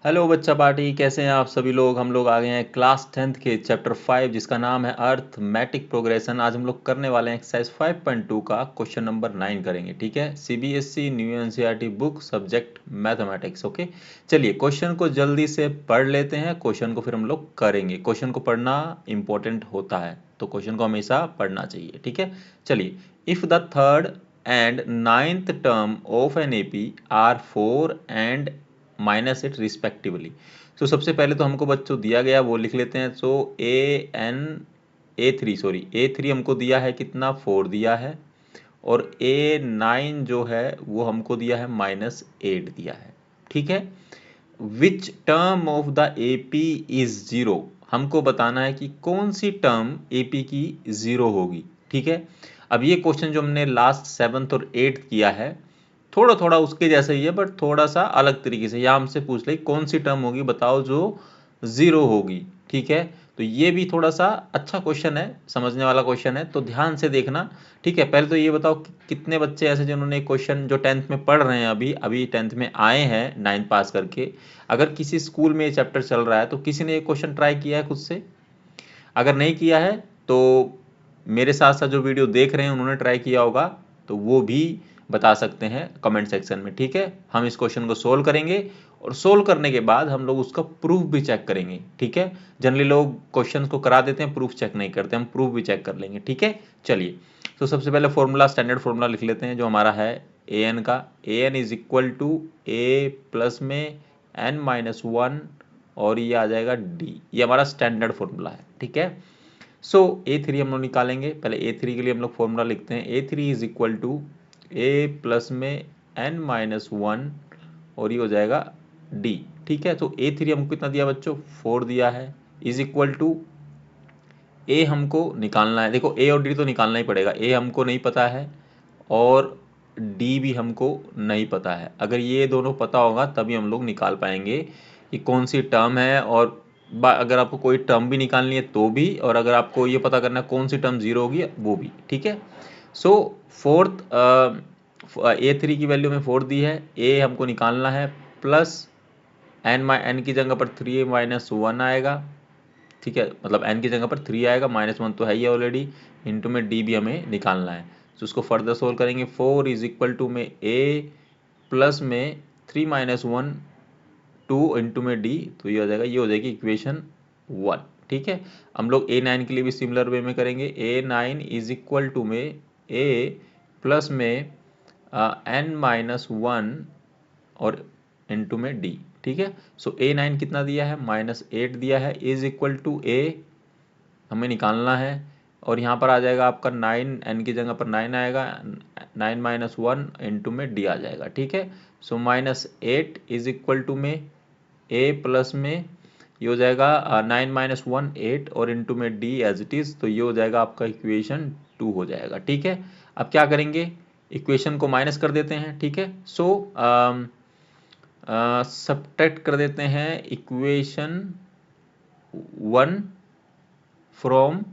Hello बच्चा party, कैसे हैं आप सभी लोग। हम लोग आ गए हैं क्लास 10th के चैप्टर 5 जिसका नाम है अर्थमेटिक प्रोग्रेशन। आज हम लोग करने वाले हैं एक्सरसाइज 5.2 का क्वेश्चन नंबर 9 करेंगे। ठीक है, CBSE new NCERT book subject mathematics. Okay, चलिए क्वेश्चन को जल्दी से पढ़ लेते हैं। क्वेश्चन को फिर हम लोग करेंगे। क्वेश्चन को पढ़ना इंपॉर्टेंट होता है, तो क्वेश्चन को हमेशा पढ़ना चाहिए। ठीक है, चलिए। If the third and ninth term of an AP are 4 and minus eight respectively. सो सबसे पहले तो हमको बच्चों दिया गया वो लिख लेते हैं। सो ए थ्री हमको दिया है कितना, 4 दिया है, और A9 जो है वो हमको दिया है -8 दिया है। ठीक है, विच term of the AP is 0। हमको बताना है कि कौन सी टर्म AP की 0 होगी। ठीक है, अब ये क्वेश्चन जो हमने लास्ट 7th और 8th किया है थोड़ा थोड़ा उसके जैसा ही है, बट थोड़ा सा अलग तरीके से। यहाँ हमसे पूछ ले कौन सी टर्म होगी बताओ जो 0 होगी। ठीक है, तो ये भी थोड़ा सा अच्छा क्वेश्चन है, समझने वाला क्वेश्चन है, तो ध्यान से देखना। ठीक है, पहले तो ये बताओ कि कितने बच्चे ऐसे जिन्होंने क्वेश्चन जो 10th में पढ़ रहे हैं, अभी अभी 10th में आए हैं 9th पास करके। अगर किसी स्कूल में ये चैप्टर चल रहा है तो किसी ने ये क्वेश्चन ट्राई किया है खुद से? अगर नहीं किया है तो मेरे साथ साथ जो वीडियो देख रहे हैं उन्होंने ट्राई किया होगा, तो वो भी बता सकते हैं कमेंट सेक्शन में। ठीक है, हम इस क्वेश्चन को सोल्व करेंगे और सोल्व करने के बाद हम लोग उसका प्रूफ भी चेक करेंगे। ठीक है, जनरली लोग क्वेश्चंस को करा देते हैं, प्रूफ चेक नहीं करते, हम प्रूफ भी चेक कर लेंगे। ठीक है, चलिए। तो सबसे पहले फॉर्मूला, स्टैंडर्ड फॉर्मूला लिख लेते हैं जो हमारा है एन का। N is equal to A plus में n-1 और ये आ जाएगा डी। ये हमारा स्टैंडर्ड फॉर्मूला है। ठीक है, सो A3 हम लोग निकालेंगे। पहले A3 के लिए हम लोग फॉर्मूला लिखते हैं। A3 is equal to A plus में n-1 और ये हो जाएगा D। ठीक है, तो A3 हमको कितना दिया बच्चों, 4 दिया है, इज इक्वल टू A हमको निकालना है। देखो A और D तो निकालना ही पड़ेगा। A हमको नहीं पता है और D भी हमको नहीं पता है। अगर ये दोनों पता होगा तभी हम लोग निकाल पाएंगे कि कौन सी टर्म है, और अगर आपको कोई टर्म भी निकालनी है तो भी, और अगर आपको ये पता करना है कौन सी टर्म 0 होगी वो भी। ठीक है, सो फोर्थ A3 की वैल्यू में 4 दी है। A हमको निकालना है प्लस n की जगह पर 3-1 आएगा। ठीक है, मतलब n की जगह पर 3 आएगा, -1 तो है ही ऑलरेडी, इंटू में d भी हमें निकालना है। तो उसको फर्दर सोल्व करेंगे। 4 इज इक्वल टू में a प्लस में 3-1 2 इंटू में d, तो ये हो जाएगा, ये हो जाएगी इक्वेशन 1। ठीक है, हम लोग A9 के लिए भी सिमिलर वे में करेंगे। A9 इज इक्वल टू में a प्लस में n-1 और इंटू में d। ठीक है, सो A9 कितना दिया है, -8 दिया है, इज इक्वल टू A हमें निकालना है, और यहाँ पर आ जाएगा आपका 9, n की जगह पर 9 आएगा, 9-1 इंटू में d आ जाएगा। ठीक है, सो -8 इज इक्वल टू में a प्लस में ये हो जाएगा 9-1 8 और इंटू में d एज इट इज़, तो ये हो जाएगा आपका इक्वेशन 2 हो जाएगा। ठीक है, अब क्या करेंगे, इक्वेशन को माइनस कर देते हैं। ठीक है, सो सब्ट्रैक्ट कर देते हैं इक्वेशन 1 फ्रॉम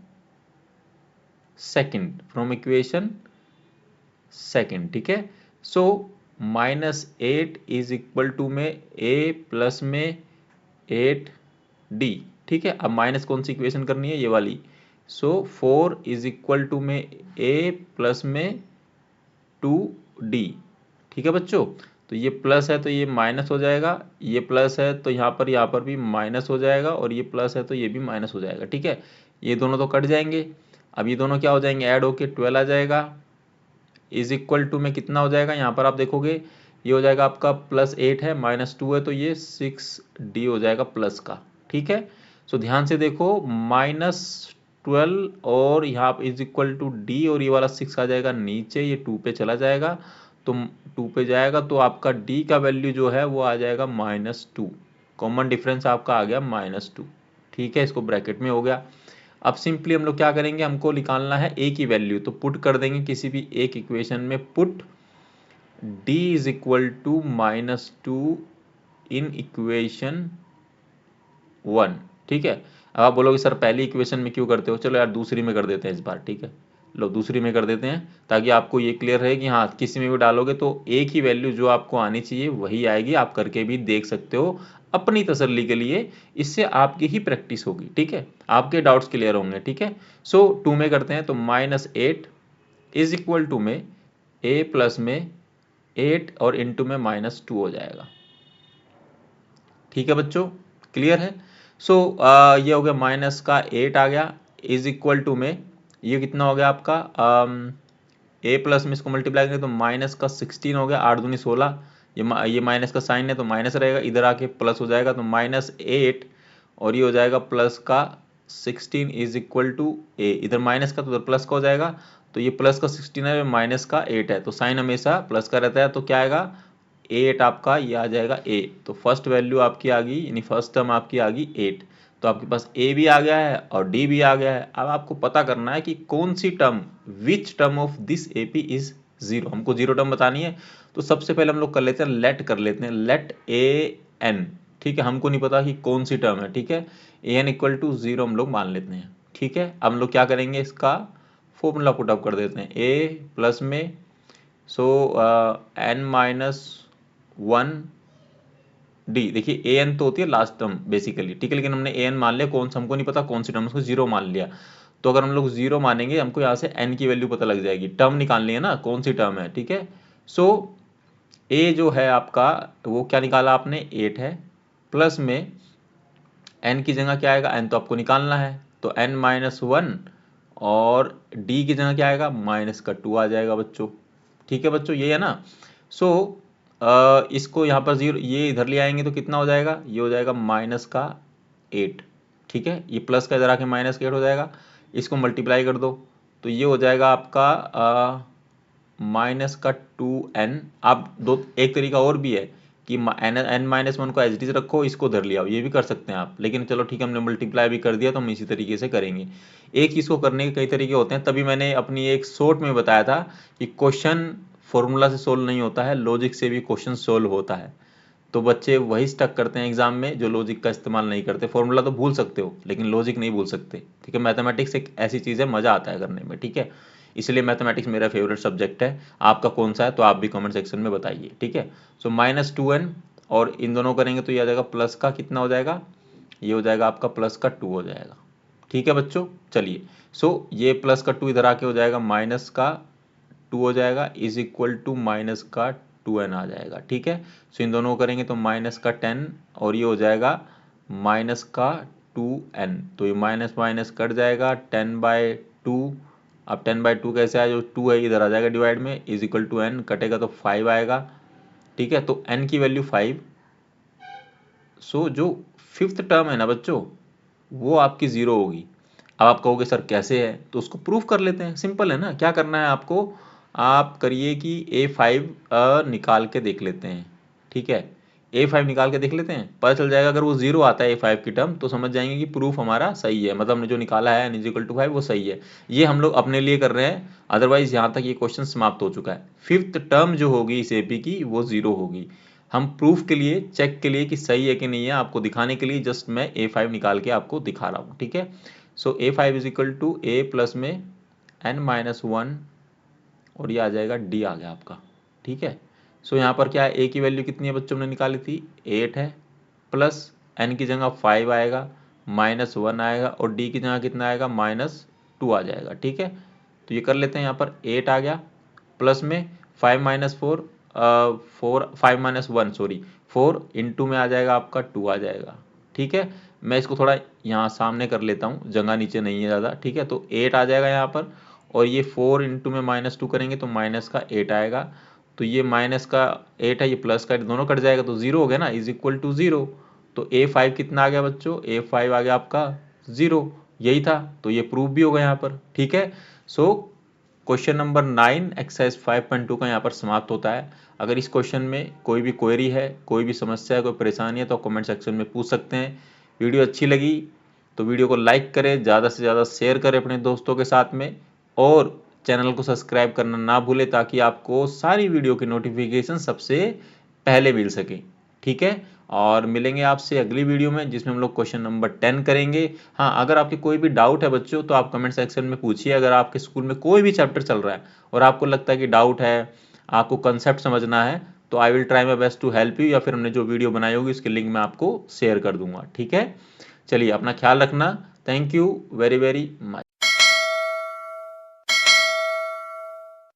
इक्वेशन सेकंड। ठीक है, सो -8 इज इक्वल टू में a प्लस में 8d। ठीक है, अब माइनस कौन सी इक्वेशन करनी है, ये वाली। सो 4 इज इक्वल टू में a प्लस में 2d। ठीक है बच्चों, तो ये प्लस है तो ये माइनस हो जाएगा, ये प्लस है तो यहाँ पर भी माइनस हो जाएगा, और ये प्लस है तो ये भी माइनस हो जाएगा। ठीक है, ये दोनों तो कट जाएंगे। अब ये दोनों क्या हो जाएंगे, ऐड होके 12 आ जाएगा, इज इक्वल टू में कितना हो जाएगा, यहाँ पर आप देखोगे ये हो जाएगा आपका +8 है, -2 है, तो ये 6d हो जाएगा प्लस का। ठीक है, सो ध्यान से देखो, -12 और यहाँ इज इक्वल टू d, और ये वाला 6 आ जाएगा नीचे, ये 2 पे चला जाएगा, तो 2 पे जाएगा तो आपका d का वैल्यू जो है वो आ जाएगा -2। कॉमन डिफरेंस आपका आ गया -2। ठीक है, इसको ब्रैकेट में हो गया। अब सिंपली हम लोग क्या करेंगे, हमको निकालना है a की वैल्यू, तो पुट कर देंगे किसी भी एक इक्वेशन में, put d is equal to -2 in equation 1। ठीक है, अब आप बोलोगे सर पहली इक्वेशन में क्यों करते हो, चलो यार दूसरी में कर देते हैं इस बार। ठीक है, लो दूसरी में कर देते हैं, ताकि आपको ये क्लियर रहे कि हाँ किसी में भी डालोगे तो a की वैल्यू जो आपको आनी चाहिए वही आएगी। आप करके भी देख सकते हो, अपनी तसल्ली के लिए, इससे आपकी ही प्रैक्टिस होगी, ठीक है, आपके डाउट्स क्लियर होंगे, ठीक है। सो 2 में करते हैं तो -8 इज इक्वल टू में a प्लस में 8 और इंटू में -2 हो जाएगा, ठीक है बच्चों, क्लियर है। सो ये हो गया माइनस का 8 आ गया इज इक्वल टू में ये कितना हो गया आपका ए प्लस में इसको मल्टीप्लाई करें तो माइनस का 16 हो गया, 8 दूनी 16, ये माइनस का साइन है तो माइनस रहेगा, इधर आके प्लस हो जाएगा तो -8 और ये हो जाएगा प्लस का 16 इज इक्वल टू ए, इधर माइनस का तो उधर प्लस का हो जाएगा, तो ये प्लस का 16 है माइनस का 8 है, तो साइन हमेशा प्लस का रहता है, तो क्या आएगा 8 आपका ये आ जाएगा ए, तो फर्स्ट वैल्यू आपकी आ गई, यानी फर्स्ट टर्म आपकी आ गई 8, तो आपके पास ए भी आ गया है और डी भी आ गया है। अब आपको पता करना है कि कौन सी term, which term of this AP is zero, हमको जीरो टर्म बतानी है। तो सबसे पहले हम लोग कर लेते हैं लेट, कर लेते हैं लेट ए एन, ठीक है, हमको नहीं पता कि कौन सी टर्म है, ठीक है, A N equal to zero हम लोग मान लेते हैं, ठीक है। अब हम लोग क्या करेंगे, इसका फॉर्मूला पुटअप कर देते हैं, ए प्लस में सो एन माइनस 1 डी, देखिए ए एन तो होती है लास्ट टर्म बेसिकली, ठीक है, लेकिन हमने ए एन मान लिया, कौन सा हमको नहीं पता कौन सी टर्म, उसको जीरो मान लिया, तो अगर हम लोग जीरो मानेंगे हमको यहाँ से एन की वैल्यू पता लग जाएगी, टर्म निकालनी है ना कौन सी टर्म है, ठीक है। सो ए जो है आपका वो क्या निकाला आपने 8 है, प्लस में एन की जगह क्या आएगा, एन तो आपको निकालना है तो एन माइनस 1 और डी की जगह क्या आएगा माइनस का 2 आ जाएगा बच्चों, ठीक है बच्चों, ये है ना। सो इसको यहाँ पर जीरो ये इधर ले आएंगे तो कितना हो जाएगा, ये हो जाएगा माइनस का 8, ठीक है, ये प्लस का इधर आके माइनस का 8 हो जाएगा, इसको मल्टीप्लाई कर दो तो ये हो जाएगा आपका माइनस का 2n। आप दो एक तरीका और भी है कि n माइनस 1 को एज इट इज रखो, इसको धर लिया, ये भी कर सकते हैं आप, लेकिन चलो ठीक है हमने मल्टीप्लाई भी कर दिया तो हम इसी तरीके से करेंगे। एक चीज़ को करने के कई तरीके होते हैं, तभी मैंने अपनी एक शॉर्ट में बताया था कि क्वेश्चन फॉर्मूला से सोल्व नहीं होता है, लॉजिक से भी क्वेश्चन सोल्व होता है, तो बच्चे वही स्टक करते हैं एग्जाम में जो लॉजिक का इस्तेमाल नहीं करते। फॉर्मूला तो भूल सकते हो लेकिन लॉजिक नहीं भूल सकते, ठीक है। मैथमेटिक्स एक ऐसी चीज़ है, मज़ा आता है करने में, ठीक है, इसलिए मैथमेटिक्स मेरा फेवरेट सब्जेक्ट है। आपका कौन सा है तो आप भी कमेंट सेक्शन में बताइए, ठीक है। सो -2n और इन दोनों करेंगे तो ये आ जाएगा प्लस का कितना हो जाएगा, ये हो जाएगा आपका प्लस का 2 हो जाएगा, ठीक है बच्चों। चलिए सो ये प्लस का 2 इधर आके हो जाएगा माइनस का 2 हो जाएगा इज इक्वल टू माइनस का 2n आ जाएगा, ठीक है। सो इन दोनों को करेंगे तो माइनस का 10 और ये हो जाएगा माइनस का 2n, तो ये माइनस माइनस कट जाएगा 10/2, अब 10/2 कैसे आया, जो 2 है इधर आ जाएगा डिवाइड में, इज इक्वल टू n, कटेगा तो 5 आएगा, ठीक है, तो n की वैल्यू 5। सो जो फिफ्थ टर्म है ना बच्चों वो आपकी जीरो होगी। अब आप कहोगे सर कैसे है, तो उसको प्रूफ कर लेते हैं, सिंपल है ना। क्या करना है आपको, आप करिए कि A5 निकाल के देख लेते हैं, ठीक है, A5 निकाल के देख लेते हैं, पता चल जाएगा अगर वो जीरो आता है A5 की टर्म तो समझ जाएंगे कि प्रूफ हमारा सही है, मतलब हमने जो निकाला है n = 5 वो सही है। ये हम लोग अपने लिए कर रहे हैं, अदरवाइज यहाँ तक ये क्वेश्चन समाप्त हो चुका है। फिफ्थ टर्म जो होगी इस AP की वो जीरो होगी, हम प्रूफ के लिए चेक के लिए कि सही है कि नहीं है, आपको दिखाने के लिए जस्ट मैं A5 निकाल के आपको दिखा रहा हूँ, ठीक है। सो A5 = A प्लस में n-1 और ये आ जाएगा D आ गया आपका, ठीक है। सो यहाँ पर क्या है, A की वैल्यू कितनी है बच्चों ने निकाली थी 8 है, प्लस n की जगह 5 आएगा, -1 आएगा और D की जगह कितना आएगा -2 आ जाएगा, ठीक है। तो ये कर लेते हैं, यहाँ पर 8 आ गया, प्लस में 4 इंटू में आ जाएगा आपका 2 आ जाएगा, ठीक है। मैं इसको थोड़ा यहाँ सामने कर लेता हूँ, जगह नीचे नहीं है ज़्यादा, ठीक है। तो 8 आ जाएगा यहाँ पर और ये 4 इंटू में -2 करेंगे तो माइनस का 8 आएगा, तो ये माइनस का 8 है, ये प्लस का दोनों कट जाएगा तो जीरो हो गया ना, इज इक्वल टू जीरो। तो A5 कितना आ गया बच्चों, A5 आ गया आपका जीरो, यही था, तो ये प्रूफ भी होगा यहाँ पर, ठीक है। सो क्वेश्चन नंबर 9 एक्सरसाइज 5.2 का यहाँ पर समाप्त होता है। अगर इस क्वेश्चन में कोई भी क्वेरी है, कोई भी समस्या है, कोई परेशानी है तो कमेंट सेक्शन में पूछ सकते हैं। वीडियो अच्छी लगी तो वीडियो को लाइक करें, ज़्यादा से ज़्यादा शेयर करें अपने दोस्तों के साथ में, और चैनल को सब्सक्राइब करना ना भूलें ताकि आपको सारी वीडियो की नोटिफिकेशन सबसे पहले मिल सके, ठीक है। और मिलेंगे आपसे अगली वीडियो में जिसमें हम लोग क्वेश्चन नंबर 10 करेंगे। हाँ, अगर आपके कोई भी डाउट है बच्चों तो आप कमेंट सेक्शन में पूछिए। अगर आपके स्कूल में कोई भी चैप्टर चल रहा है और आपको लगता है कि डाउट है, आपको कंसेप्ट समझना है, तो I will try my best to help you, या फिर हमने जो वीडियो बनाई होगी उसके लिंक मैं आपको शेयर कर दूंगा। ठीक है, चलिए अपना ख्याल रखना। Thank you very very much.